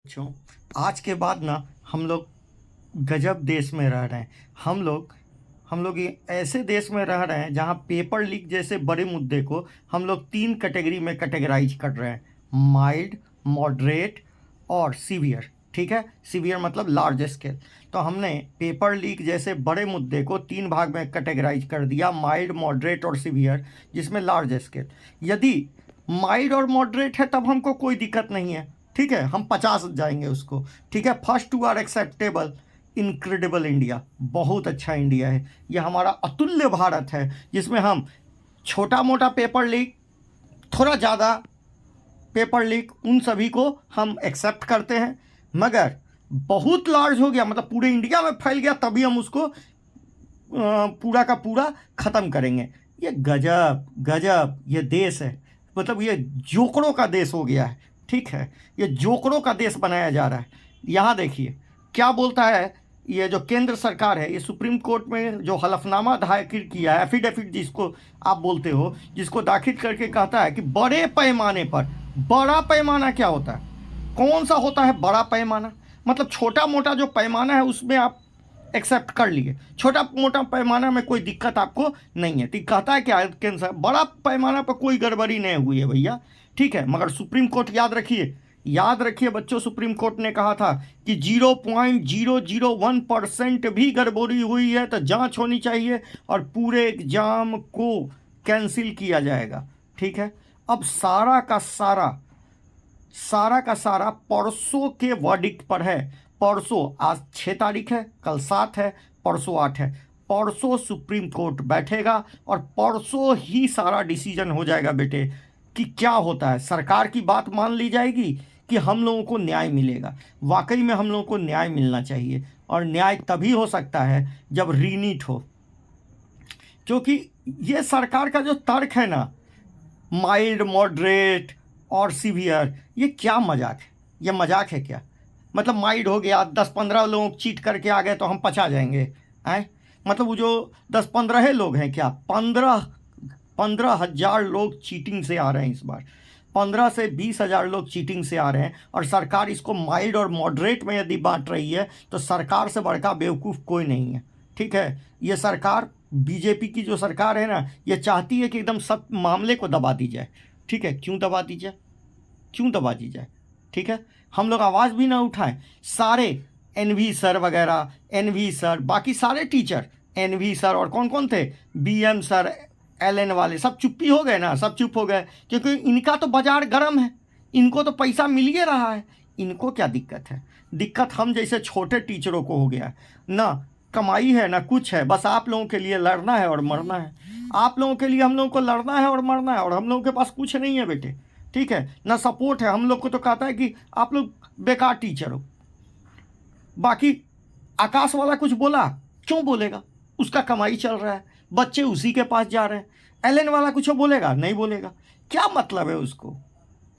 बच्चों, आज के बाद ना हम लोग गजब देश में रह रहे हैं। हम लोग ये ऐसे देश में रह रहे हैं जहाँ पेपर लीक जैसे बड़े मुद्दे को हम लोग 3 कैटेगरी में कैटेगराइज कर रहे हैं। माइल्ड, मॉडरेट और सीवियर। ठीक है, सीवियर मतलब लार्ज स्केल। तो हमने पेपर लीक जैसे बड़े मुद्दे को 3 भाग में कैटेगराइज कर दिया, माइल्ड, मॉडरेट और सीवियर, जिसमें लार्ज स्केल। यदि माइल्ड और मॉडरेट है तब हमको कोई दिक्कत नहीं है, ठीक है, हम 50 जाएंगे उसको। ठीक है, first 2 are acceptable. Incredible India, बहुत अच्छा इंडिया है, यह हमारा अतुल्य भारत है, जिसमें हम छोटा मोटा पेपर लीक, थोड़ा ज़्यादा पेपर लीक, उन सभी को हम एक्सेप्ट करते हैं। मगर बहुत लार्ज हो गया, मतलब पूरे इंडिया में फैल गया, तभी हम उसको पूरा का पूरा ख़त्म करेंगे। ये गजब गजब ये देश है, मतलब ये जोकड़ों का देश हो गया है। ठीक है, ये जोकड़ों का देश बनाया जा रहा है। यहाँ देखिए क्या बोलता है ये जो केंद्र सरकार है, ये सुप्रीम कोर्ट में जो हलफनामा दाखिल किया है, एफिडेविट जिसको आप बोलते हो, जिसको दाखिल करके कहता है कि बड़े पैमाने पर, बड़ा पैमाना क्या होता है, कौन सा होता है बड़ा पैमाना, मतलब छोटा मोटा जो पैमाना है उसमें आप एक्सेप्ट कर लिए, छोटा मोटा पैमाना में कोई दिक्कत आपको नहीं है। तो कहता है क्या कैंसर, बड़ा पैमाना पर कोई गड़बड़ी नहीं हुई है भैया। ठीक है, मगर सुप्रीम कोर्ट याद रखिए बच्चों, सुप्रीम कोर्ट ने कहा था कि 0.001% भी गड़बड़ी हुई है तो जांच होनी चाहिए और पूरे एग्जाम को कैंसिल किया जाएगा। ठीक है, अब सारा का सारा परसों के वर्डिक्ट पर है। परसों, आज 6 तारीख है, कल 7 है, परसों 8 है। परसों सुप्रीम कोर्ट बैठेगा और परसों ही सारा डिसीजन हो जाएगा बेटे कि क्या होता है। सरकार की बात मान ली जाएगी कि हम लोगों को न्याय मिलेगा। वाकई में हम लोगों को न्याय मिलना चाहिए, और न्याय तभी हो सकता है जब रीनीट हो। क्योंकि ये सरकार का जो तर्क है ना, माइल्ड, मॉडरेट और सीवियर, ये क्या मजाक है, ये मजाक है क्या? मतलब माइल्ड हो गया, 10-15 लोग चीट करके आ गए तो हम पचा जाएंगे, हैं? मतलब वो जो 10-15 लोग हैं क्या, 15,000 लोग चीटिंग से आ रहे हैं इस बार, 15 से 20,000 लोग चीटिंग से आ रहे हैं, और सरकार इसको माइल्ड और मॉडरेट में यदि बांट रही है तो सरकार से बड़का बेवकूफ़ कोई नहीं है। ठीक है, ये सरकार, बीजेपी की जो सरकार है ना, ये चाहती है कि एकदम सब मामले को दबा दी जाए। ठीक है, क्यों दबा दी जाए? ठीक है, हम लोग आवाज़ भी ना उठाएं। सारे एनवी सर वगैरह, एनवी सर, बाकी सारे टीचर, एनवी सर और कौन कौन थे, बीएम सर, एलएन वाले, सब चुप्पी हो गए ना, सब चुप हो गए, क्योंकि इनका तो बाजार गर्म है, इनको तो पैसा मिल ही रहा है, इनको क्या दिक्कत है? दिक्कत हम जैसे छोटे टीचरों को हो गया है ना, कमाई है ना कुछ है, बस आप लोगों के लिए लड़ना है और मरना है, आप लोगों के लिए हम लोगों को लड़ना है और मरना है, और हम लोगों के पास कुछ नहीं है बेटे। ठीक है ना, सपोर्ट है, हम लोग को तो कहता है कि आप लोग बेकार टीचर हो। बाकी आकाश वाला कुछ बोला, क्यों बोलेगा, उसका कमाई चल रहा है, बच्चे उसी के पास जा रहे हैं। एलन वाला कुछ बोलेगा, नहीं बोलेगा, क्या मतलब है उसको?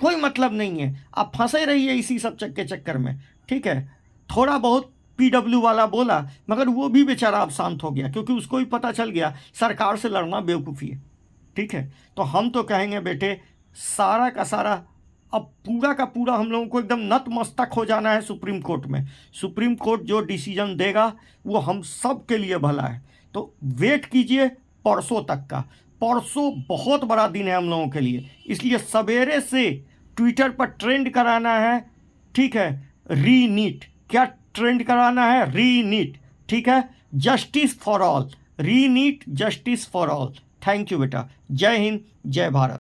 कोई मतलब नहीं है। आप फंसे रहिए इसी सब के चक्कर में। ठीक है, थोड़ा बहुत पीडब्ल्यू वाला बोला, मगर वो भी बेचारा अब शांत हो गया, क्योंकि उसको भी पता चल गया सरकार से लड़ना बेवकूफ़ी है। ठीक है, तो हम तो कहेंगे बेटे, सारा का सारा, अब पूरा का पूरा हम लोगों को एकदम नतमस्तक हो जाना है सुप्रीम कोर्ट में। सुप्रीम कोर्ट जो डिसीजन देगा वो हम सब के लिए भला है। तो वेट कीजिए परसों तक का। परसों बहुत बड़ा दिन है हम लोगों के लिए, इसलिए सवेरे से ट्विटर पर ट्रेंड कराना है। ठीक है, रीनीट, क्या ट्रेंड कराना है? रीनीट। ठीक है, justice for all, रीनीट, justice for all. Thank you बेटा, जय हिंद, जय भारत।